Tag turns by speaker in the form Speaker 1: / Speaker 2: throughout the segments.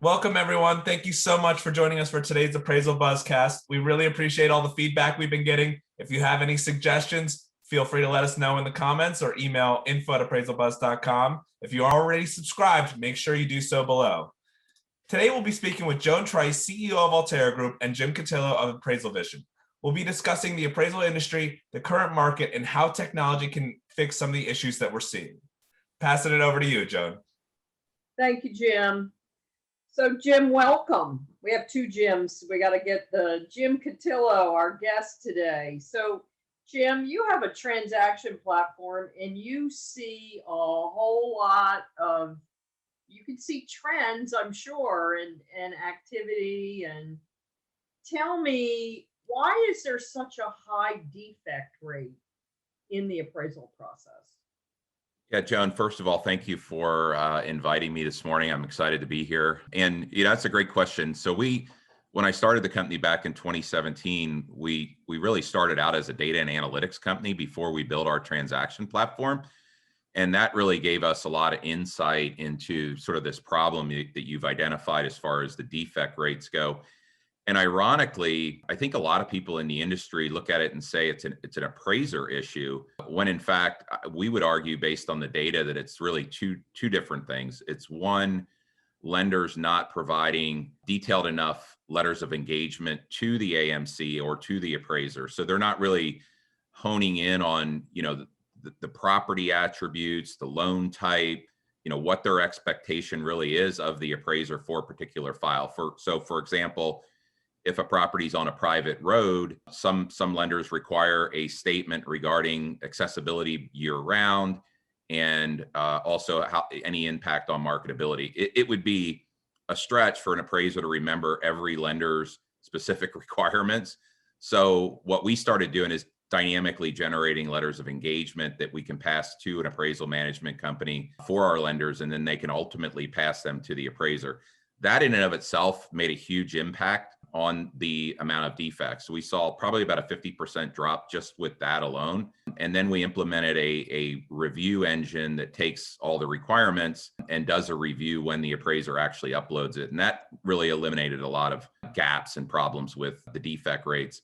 Speaker 1: Welcome, everyone. Thank you so much for joining us for today's Appraisal Buzzcast. We really appreciate all the feedback we've been getting. If you have any suggestions, feel free to let us know in the comments or email info@appraisalbuzz.com. If you are already subscribed, make sure you do so below. Today, we'll be speaking with Joan Trice, CEO of Altera Group, and Jim Cotillo of Appraisal Vision. We'll be discussing the appraisal industry, the current market, and how technology can fix some of the issues that we're seeing. Passing it over to you, Joan.
Speaker 2: Thank you, Jim. So Jim, welcome. We have two Jims. We got to get the Jim Cotillo, our guest today. So Jim, you have a transaction platform and you see a whole lot of, you can see trends, I'm sure, and activity. And tell me, why is there such a high defect rate in the appraisal process?
Speaker 3: Yeah, Joan, first of all, thank you for inviting me this morning. I'm excited to be here. And that's a great question. So when I started the company back in 2017, we really started out as a data and analytics company before we built our transaction platform. And that really gave us a lot of insight into sort of this problem that you've identified as far as the defect rates go. And ironically, I think a lot of people in the industry look at it and say it's an appraiser issue, when in fact, we would argue based on the data that it's really two different things. It's one, lenders not providing detailed enough letters of engagement to the AMC or to the appraiser. So they're not really honing in on, the property attributes, the loan type, what their expectation really is of the appraiser for a particular file. For example, if a property is on a private road, some lenders require a statement regarding accessibility year-round and also any impact on marketability. It would be a stretch for an appraiser to remember every lender's specific requirements. So what we started doing is dynamically generating letters of engagement that we can pass to an appraisal management company for our lenders, and then they can ultimately pass them to the appraiser. That in and of itself made a huge impact on the amount of defects. So we saw probably about a 50% drop just with that alone. And then we implemented a review engine that takes all the requirements and does a review when the appraiser actually uploads it. And that really eliminated a lot of gaps and problems with the defect rates.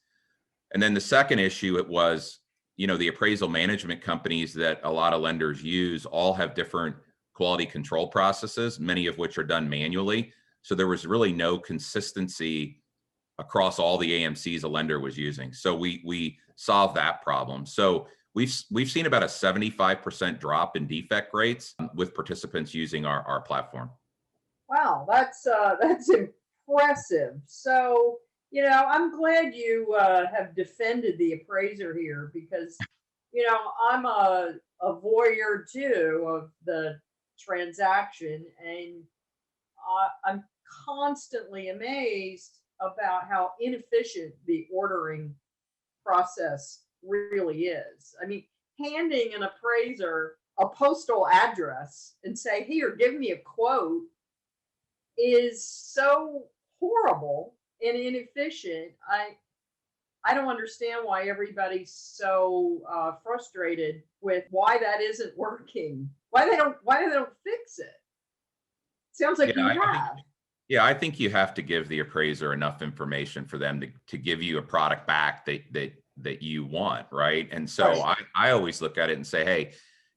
Speaker 3: And then the second issue, it was, the appraisal management companies that a lot of lenders use all have different quality control processes, many of which are done manually. So there was really no consistency across all the AMCs a lender was using. So we solved that problem. So we've seen about a 75% drop in defect rates with participants using our platform.
Speaker 2: Wow, that's impressive. So, I'm glad you have defended the appraiser here because, I'm a voyeur too of the transaction, and I'm constantly amazed about how inefficient the ordering process really is. I mean, handing an appraiser a postal address and say, here, give me a quote is so horrible and inefficient. I don't understand why everybody's so frustrated with why that isn't working. Why they don't fix it. Sounds like you have.
Speaker 3: I think you have to give the appraiser enough information for them to give you a product back that you want, right? And so right. I always look at it and say, hey,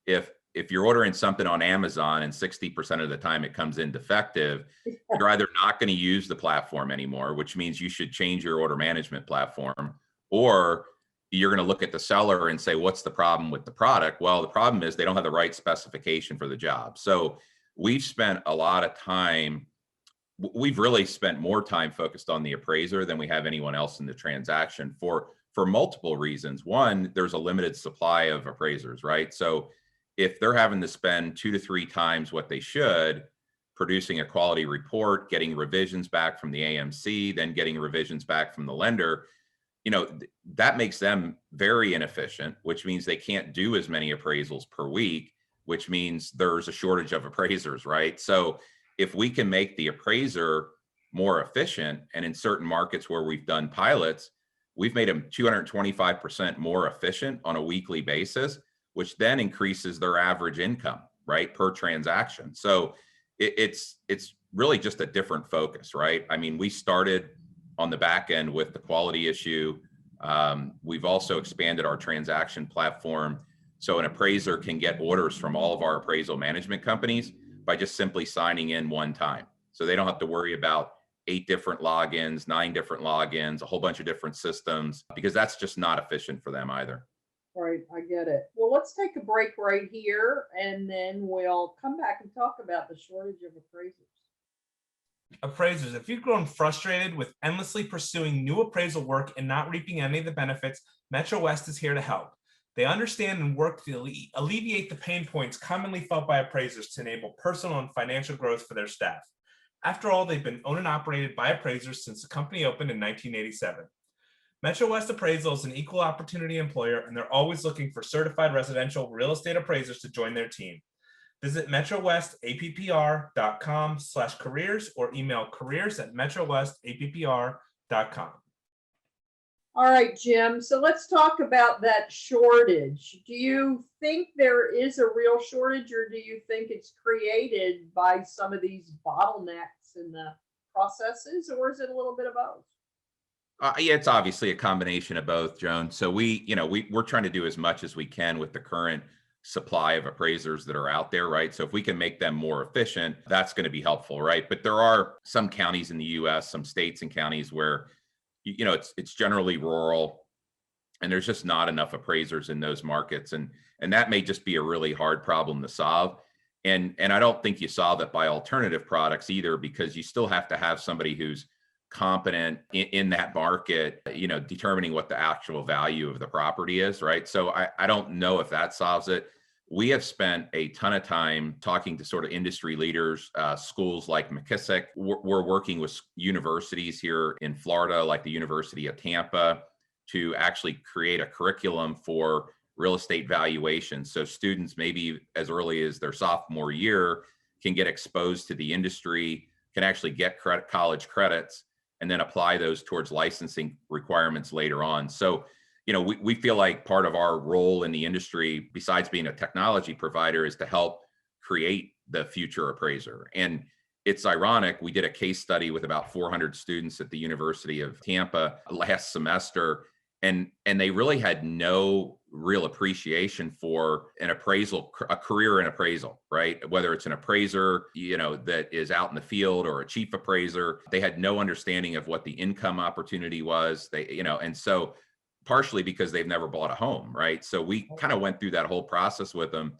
Speaker 3: if you're ordering something on Amazon and 60% of the time it comes in defective, you're either not going to use the platform anymore, which means you should change your order management platform, or you're going to look at the seller and say, what's the problem with the product? Well, the problem is they don't have the right specification for the job. So we've spent a lot of time. We've really spent more time focused on the appraiser than we have anyone else in the transaction for multiple reasons. One, there's a limited supply of appraisers, right? So if they're having to spend 2 to 3 times what they should producing a quality report, getting revisions back from the AMC, then getting revisions back from the lender, that makes them very inefficient, which means they can't do as many appraisals per week, which means there's a shortage of appraisers, right? So if we can make the appraiser more efficient, and in certain markets where we've done pilots, we've made them 225% more efficient on a weekly basis, which then increases their average income, right, per transaction. So it's really just a different focus, right? I mean, we started on the back end with the quality issue. We've also expanded our transaction platform so an appraiser can get orders from all of our appraisal management companies by just simply signing in one time. So they don't have to worry about 8 different logins, 9 different logins, a whole bunch of different systems, because that's just not efficient for them either.
Speaker 2: Right, I get it. Well, let's take a break right here and then we'll come back and talk about the shortage of appraisers.
Speaker 1: Appraisers, if you've grown frustrated with endlessly pursuing new appraisal work and not reaping any of the benefits, Metro West is here to help. They understand and work to alleviate the pain points commonly felt by appraisers to enable personal and financial growth for their staff. After all, they've been owned and operated by appraisers since the company opened in 1987. Metro West Appraisal is an equal opportunity employer, and they're always looking for certified residential real estate appraisers to join their team. Visit metrowestappr.com/careers or email careers@metrowestappr.com.
Speaker 2: All right, Jim. So let's talk about that shortage. Do you think there is a real shortage, or do you think it's created by some of these bottlenecks in the processes, or is it a little bit of both?
Speaker 3: Yeah, it's obviously a combination of both, Joan. So we're trying to do as much as we can with the current supply of appraisers that are out there, right? So if we can make them more efficient, that's going to be helpful, right? But there are some counties in the U.S., some states and counties where, it's generally rural, and there's just not enough appraisers in those markets, and that may just be a really hard problem to solve. And I don't think you solve it by alternative products either, because you still have to have somebody who's competent in that market, determining what the actual value of the property is, right? So I don't know if that solves it. We have spent a ton of time talking to sort of industry leaders, schools like McKissick. We're working with universities here in Florida, like the University of Tampa, to actually create a curriculum for real estate valuation. So students, maybe as early as their sophomore year, can get exposed to the industry, can actually get college credits, and then apply those towards licensing requirements later on. So, we feel like part of our role in the industry, besides being a technology provider, is to help create the future appraiser. And it's ironic, we did a case study with about 400 students at the University of Tampa last semester, and they really had no real appreciation for a career in appraisal, right? Whether it's an appraiser, that is out in the field, or a chief appraiser. They had no understanding of what the income opportunity was. And so partially because they've never bought a home, right? So we kind of went through that whole process with them,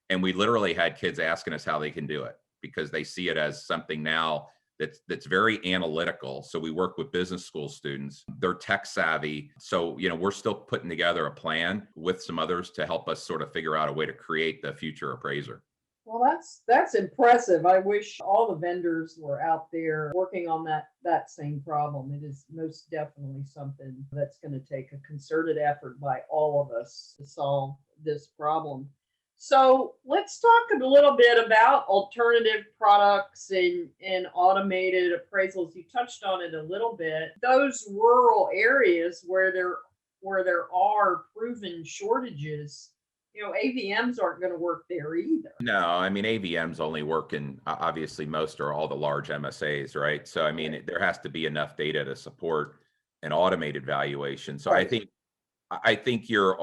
Speaker 3: and we literally had kids asking us how they can do it, because they see it as something now that's very analytical. So we work with business school students. They're tech savvy. So, we're still putting together a plan with some others to help us sort of figure out a way to create the future appraiser.
Speaker 2: Well, that's impressive. I wish all the vendors were out there working on that same problem. It is most definitely something that's going to take a concerted effort by all of us to solve this problem. So let's talk a little bit about alternative products and automated appraisals. You touched on it a little bit. Those rural areas where there are proven shortages, AVMs aren't going to work there either.
Speaker 3: No, I mean, AVMs only work in, obviously, most or all the large MSAs, right? So, I mean, there has to be enough data to support an automated valuation. So
Speaker 2: Right.
Speaker 3: I think you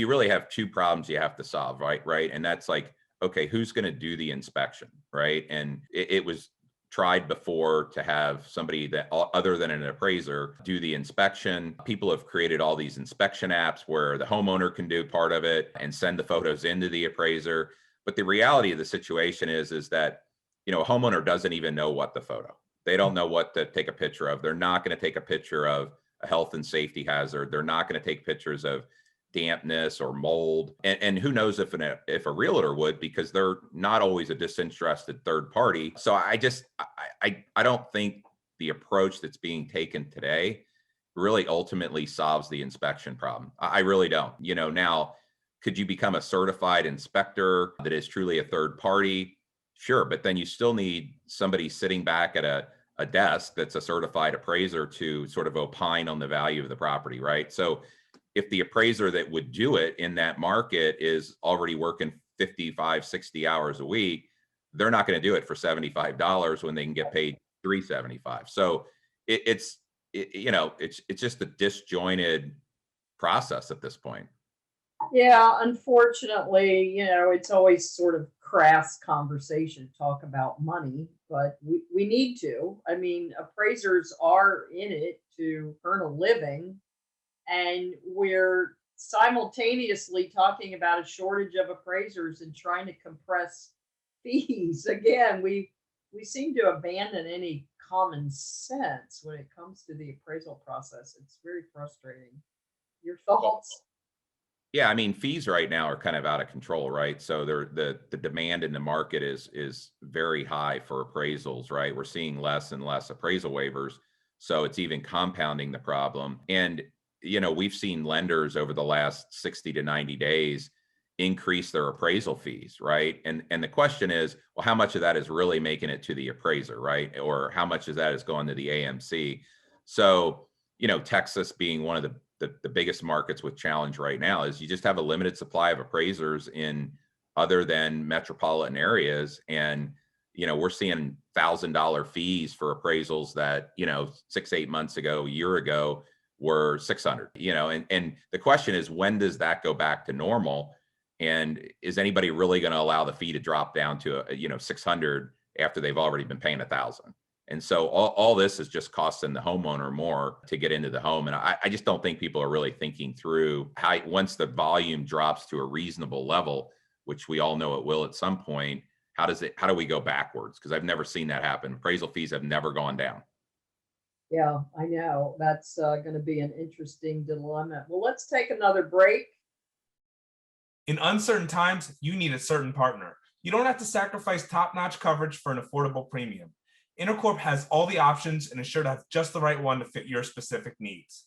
Speaker 3: really have 2 problems you have to solve, right? And that's like, okay, who's going to do the inspection, right? And it was tried before to have somebody that other than an appraiser do the inspection. People have created all these inspection apps where the homeowner can do part of it and send the photos into the appraiser. But the reality of the situation is that, a homeowner doesn't even know what the photo. They don't know what to take a picture of. They're not going to take a picture of a health and safety hazard. They're not going to take pictures of dampness or mold. And who knows if a realtor would, because they're not always a disinterested third party. So I don't think the approach that's being taken today really ultimately solves the inspection problem. I really don't. Now, could you become a certified inspector that is truly a third party? Sure, but then you still need somebody sitting back at a desk that's a certified appraiser to sort of opine on the value of the property, right? So if the appraiser that would do it in that market is already working 55, 60 hours a week, they're not going to do it for $75 when they can get paid $375. So it's just a disjointed process at this point.
Speaker 2: Yeah, unfortunately, it's always sort of crass conversation to talk about money, but we need to. I mean, appraisers are in it to earn a living, and we're simultaneously talking about a shortage of appraisers and trying to compress fees. Again, we seem to abandon any common sense when it comes to the appraisal process. It's very frustrating. Your thoughts?
Speaker 3: Yeah, I mean, fees right now are kind of out of control, right? So the demand in the market is very high for appraisals, right? We're seeing less and less appraisal waivers, so it's even compounding the problem. And we've seen lenders over the last 60 to 90 days increase their appraisal fees, right? And the question is, well, how much of that is really making it to the appraiser, right? Or how much of that is going to the AMC? So, Texas being one of the biggest markets with challenge right now is you just have a limited supply of appraisers in other than metropolitan areas. And, we're seeing $1,000 fees for appraisals that, 6-8 months ago, a year ago, were 600, and the question is, when does that go back to normal? And is anybody really going to allow the fee to drop down to 600 after they've already been paying 1,000? And so all this is just costing the homeowner more to get into the home. And I just don't think people are really thinking through how, once the volume drops to a reasonable level, which we all know it will at some point, how do we go backwards? Because I've never seen that happen. Appraisal fees have never gone down.
Speaker 2: Yeah, I know. That's going to be an interesting dilemma. Well, let's take another break.
Speaker 1: In uncertain times, you need a certain partner. You don't have to sacrifice top-notch coverage for an affordable premium. Intercorp has all the options and is sure to have just the right one to fit your specific needs.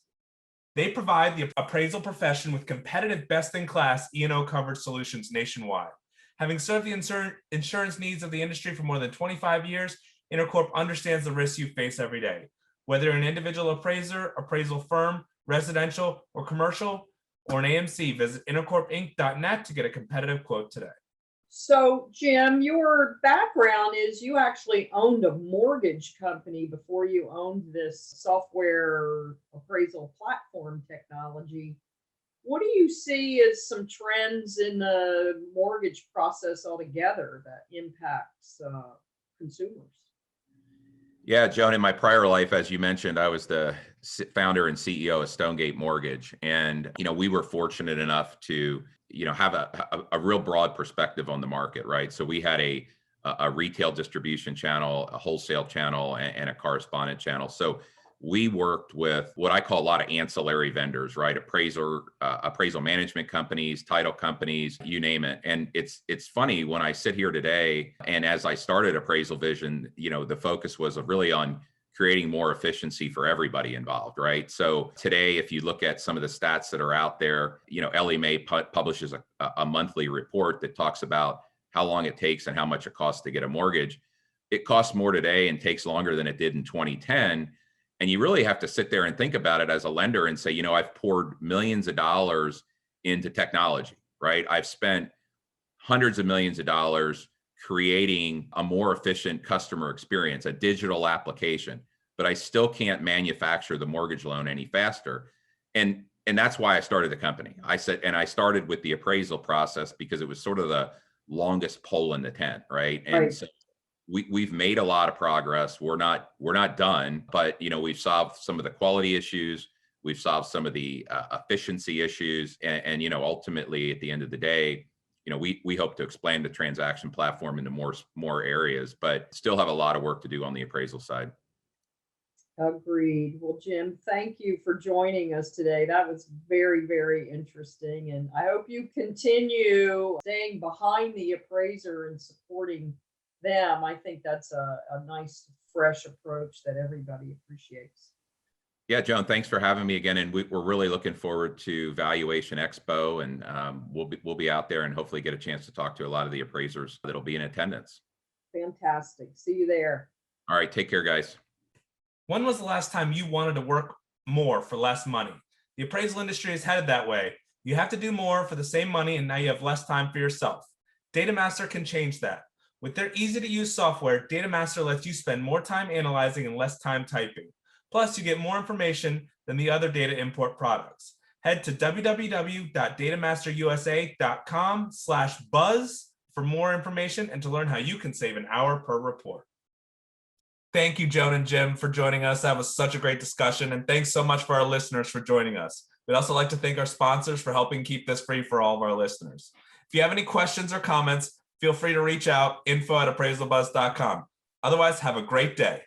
Speaker 1: They provide the appraisal profession with competitive, best-in-class E&O coverage solutions nationwide. Having served the insurance needs of the industry for more than 25 years, Intercorp understands the risks you face every day. Whether you're an individual appraiser, appraisal firm, residential, or commercial, or an AMC, visit intercorpinc.net to get a competitive quote today.
Speaker 2: So, Jim, your background is you actually owned a mortgage company before you owned this software appraisal platform technology. What do you see as some trends in the mortgage process altogether that impacts consumers?
Speaker 3: Yeah, Joan, in my prior life, as you mentioned, I was the founder and CEO of Stonegate Mortgage. And, we were fortunate enough to, have a real broad perspective on the market, right? So we had a retail distribution channel, a wholesale channel, and a correspondent channel. So we worked with what I call a lot of ancillary vendors, right? Appraisal management companies, title companies, you name it. And it's funny when I sit here today, and as I started Appraisal Vision, the focus was really on creating more efficiency for everybody involved, right? So today, if you look at some of the stats that are out there, Ellie Mae publishes a monthly report that talks about how long it takes and how much it costs to get a mortgage. It costs more today and takes longer than it did in 2010. And you really have to sit there and think about it as a lender and say, I've poured millions of dollars into technology, right? I've spent hundreds of millions of dollars creating a more efficient customer experience, a digital application, but I still can't manufacture the mortgage loan any faster. And that's why I started the company. I started with the appraisal process because it was sort of the longest pole in the tent, right? And so we've made a lot of progress. We're not done, but we've solved some of the quality issues. We've solved some of the efficiency issues, and ultimately at the end of the day, we hope to expand the transaction platform into more areas, but still have a lot of work to do on the appraisal side.
Speaker 2: Agreed. Well, Jim, thank you for joining us today. That was very, very interesting, and I hope you continue staying behind the appraiser and supporting them. I think that's a nice, fresh approach that everybody appreciates.
Speaker 3: Yeah, Joan, thanks for having me again. And we're really looking forward to Valuation Expo, and we'll be out there and hopefully get a chance to talk to a lot of the appraisers that'll be in attendance.
Speaker 2: Fantastic. See you there.
Speaker 3: All right, take care, guys.
Speaker 1: When was the last time you wanted to work more for less money? The appraisal industry is headed that way. You have to do more for the same money, and now you have less time for yourself. DataMaster can change that. With their easy-to-use software, DataMaster lets you spend more time analyzing and less time typing. Plus, you get more information than the other data import products. Head to www.datamasterusa.com/buzz for more information and to learn how you can save an hour per report. Thank you, Joan and Jim, for joining us. That was such a great discussion. And thanks so much for our listeners for joining us. We'd also like to thank our sponsors for helping keep this free for all of our listeners. If you have any questions or comments, feel free to reach out, info@appraisalbuzz.com. Otherwise, have a great day.